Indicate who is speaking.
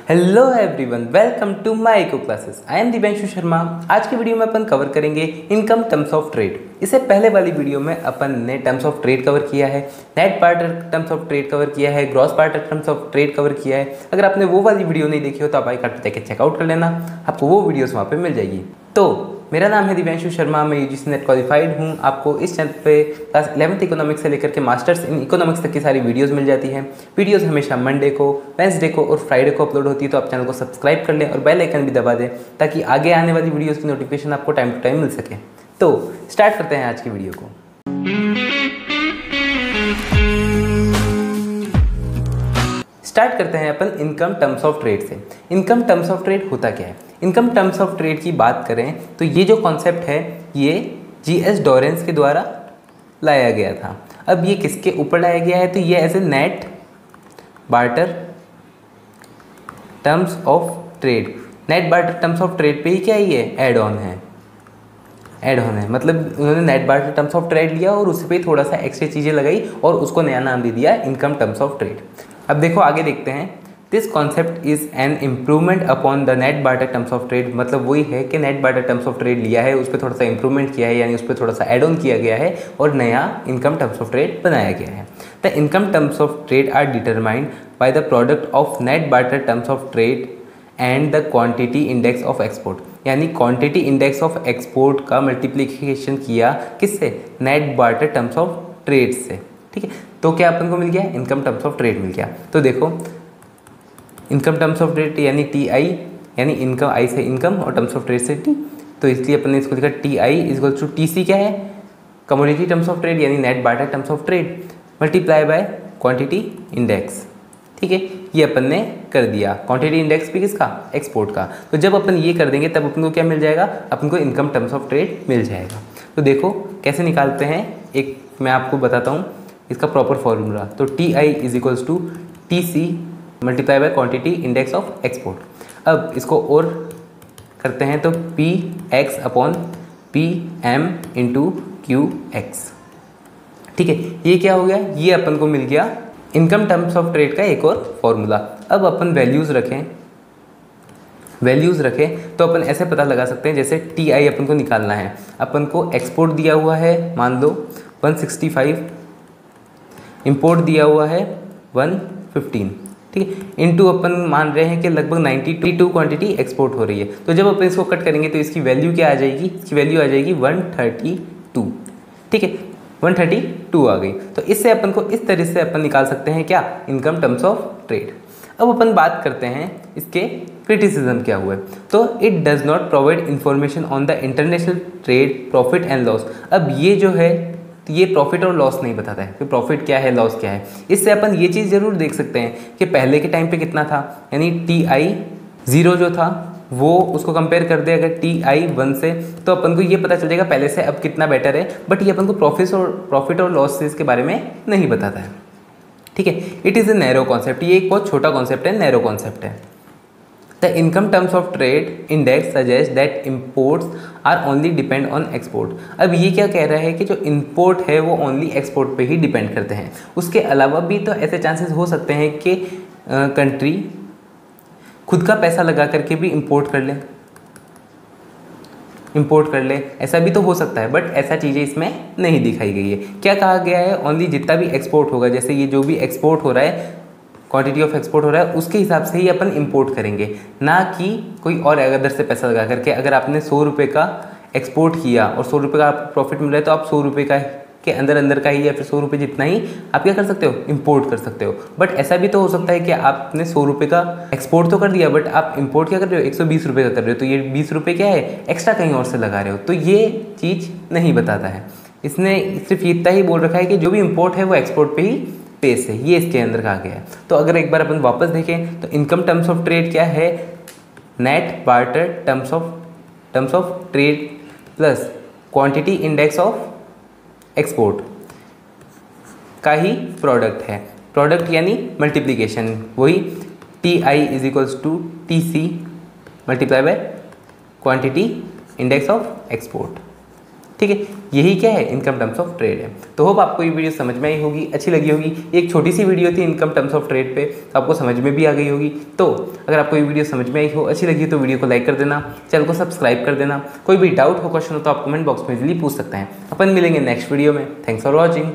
Speaker 1: Hello everyone, welcome to my eco classes. I am Divyanshu Sharma. आज की video में अपन कवर करेंगे इनकम टर्म्स ऑफ ट्रेड। इससे पहले वाली वीडियो में अपन ने टर्म्स ऑफ ट्रेड कवर किया है, net barter terms of trade cover किया है, gross barter terms of trade cover किया है। अगर आपने वो वाली वीडियो नहीं देखी हो तो आप आई कार्ड पे जाके चेकआउट कर लेना, आपको वो वीडियोस वहाँ पे मिल जाएगी। तो मेरा नाम है दिव्यांशु शर्मा, मैं यूजीसी नेट क्वालिफाइड हूँ। आपको इस चैनल पे क्लास 11th इकोनॉमिक्स से लेकर के मास्टर्स इन इकोनॉमिक्स तक की सारी वीडियोस मिल जाती हैं। वीडियोस हमेशा मंडे को, वेंसडे को और फ्राइडे को अपलोड होती है, तो आप चैनल को सब्सक्राइब कर लें और बेल आइकन भी दबा दें ताकि आगे आने वाली वीडियोस की नोटिफिकेशन आपको टाइम टू टाइम मिल सके। तो स्टार्ट करते हैं आज की वीडियो को। स्टार्ट करते हैं अपन इनकम टर्म्स ऑफ ट्रेड से। इनकम टर्म्स ऑफ ट्रेड होता क्या है? इनकम टर्म्स ऑफ ट्रेड की बात करें तो ये जो कॉन्सेप्ट है ये जीएस डॉरेंस के द्वारा लाया गया था। अब ये किसके ऊपर लाया गया है? तो ये as a net barter terms of trade. Net barter terms of trade पे ही क्या है, ये एड ऑन है। ऐड ऑन है मतलब उन्होंने net barter terms of trade लिया और उस पर थोड़ा सा एक्स्ट्रा चीज़ें लगाई और उसको नया नाम दे दिया इनकम टर्म्स ऑफ ट्रेड। अब देखो आगे देखते हैं। This concept is an improvement upon the net barter terms of trade. मतलब वही है कि net barter terms of trade लिया है, उस पर थोड़ा सा इंप्रूवमेंट किया है, यानी उस पर थोड़ा सा एड ऑन किया गया है और नया इनकम टर्म्स ऑफ ट्रेड बनाया गया है। The income terms of trade are determined by the product of net barter terms of trade and the quantity index of export. यानी क्वांटिटी इंडेक्स ऑफ एक्सपोर्ट का मल्टीप्लिकेशन किया किससे? Net barter terms of trade से। ठीक है, तो क्या अपन को मिल गया? इनकम टर्म्स ऑफ ट्रेड मिल गया। तो देखो इनकम टर्म्स ऑफ ट्रेड यानी टी आई, यानी इनकम आई से इनकम और टर्म्स ऑफ ट्रेड से टी, तो इसलिए अपन ने इसको लिखा T I is equal to T C क्या है? कमोडिटी टर्म्स ऑफ ट्रेड यानी net barter terms of trade multiply by quantity index. ठीक है, ये अपन ने कर दिया। क्वांटिटी इंडेक्स भी किसका? एक्सपोर्ट का। तो जब अपन ये कर देंगे तब अपन को क्या मिल जाएगा? अपन को इनकम टर्म्स ऑफ ट्रेड मिल जाएगा। तो देखो कैसे निकालते हैं, एक मैं आपको बताता हूँ इसका प्रॉपर फॉर्मूला। तो T I is equals to T C multiply by quantity index of export. अब इसको और करते हैं तो P X upon P M into Q X. ठीक है, ये क्या हो गया? ये अपन को मिल गया इनकम टर्म्स ऑफ ट्रेड का एक और फॉर्मूला। अब अपन वैल्यूज़ रखें तो अपन ऐसे पता लगा सकते हैं, जैसे टी आई अपन को निकालना है, अपन को एक्सपोर्ट दिया हुआ है मान लो 165, इंपोर्ट दिया हुआ है 115। ठीक है, इनटू अपन मान रहे हैं कि लगभग 92 क्वांटिटी एक्सपोर्ट हो रही है। तो जब अपन इसको कट करेंगे तो इसकी वैल्यू क्या आ जाएगी? इसकी वैल्यू आ जाएगी 132। ठीक है, 132 आ गई। तो इससे अपन को इस तरह से अपन निकाल सकते हैं क्या? Income terms of trade. अब अपन बात करते हैं इसके क्रिटिसिज्म क्या हुआ है। तो it does not provide information on the international trade profit and loss. अब ये जो है तो ये प्रॉफिट और लॉस नहीं बताता है कि प्रॉफिट क्या है, लॉस क्या है। इससे अपन ये चीज़ ज़रूर देख सकते हैं कि पहले के टाइम पे कितना था, यानी टी आई 0 जो था वो उसको कंपेयर कर दे अगर टी आई 1 से, तो अपन को ये पता चल जाएगा पहले से अब कितना बेटर है। बट ये अपन को प्रॉफिट और लॉस के बारे में नहीं बताता है। ठीक है, it is a narrow concept. ये एक बहुत छोटा कॉन्सेप्ट है, नैरो कॉन्सेप्ट है। The income terms of trade index suggest that imports are only depend on export. अब ये क्या कह रहा है कि जो इम्पोर्ट है वो ओनली एक्सपोर्ट पे ही डिपेंड करते हैं। उसके अलावा भी तो ऐसे चांसेस हो सकते हैं कि कंट्री खुद का पैसा लगा करके भी इम्पोर्ट कर ले, ऐसा भी तो हो सकता है। बट ऐसा चीज़ें इसमें नहीं दिखाई गई है। क्या कहा गया है? ओनली जितना भी एक्सपोर्ट होगा, जैसे ये जो भी एक्सपोर्ट हो रहा है, क्वांटिटी ऑफ एक्सपोर्ट हो रहा है, उसके हिसाब से ही अपन इंपोर्ट करेंगे, ना कि कोई और अदर से पैसा लगा करके। अगर आपने 100 रुपये का एक्सपोर्ट किया और 100 रुपये का आपको प्रॉफिट मिल रहा है तो आप 100 रुपये का के अंदर का ही या फिर 100 रुपये जितना ही आप क्या कर सकते हो? इंपोर्ट कर सकते हो। बट ऐसा भी तो हो सकता है कि आपने 100 रुपये का एक्सपोर्ट तो कर दिया बट आप इंपोर्ट क्या कर रहे हो? 120 रुपये का कर रहे हो। तो ये 20 रुपये क्या है? एक्स्ट्रा कहीं और से लगा रहे हो। तो ये चीज़ नहीं बताता है। इसने सिर्फ इतना ही बोल रखा है कि जो भी इंपोर्ट है वो एक्सपोर्ट पे ही पेस है, ये इसके अंदर कहा गया है। तो अगर एक बार अपन वापस देखें तो इनकम टर्म्स ऑफ ट्रेड क्या है? Net barter terms of trade plus quantity index of export का ही प्रोडक्ट है। प्रोडक्ट यानी मल्टीप्लिकेशन, वही T I is equals to T C multiply by quantity index of export. ठीक है, यही क्या है, इनकम टर्म्स ऑफ ट्रेड है। तो होप आपको ये वीडियो समझ में आई होगी, अच्छी लगी होगी। एक छोटी सी वीडियो थी इनकम टर्म्स ऑफ ट्रेड पे, तो आपको समझ में भी आ गई होगी। तो अगर आपको ये वीडियो समझ में आई हो, अच्छी लगी हो, तो वीडियो को लाइक कर देना, चैनल को सब्सक्राइब कर देना। कोई भी डाउट हो, क्वेश्चन हो तो आप कमेंट बॉक्स में इजीली पूछ सकते हैं। अपन मिलेंगे नेक्स्ट वीडियो में। Thanks for watching.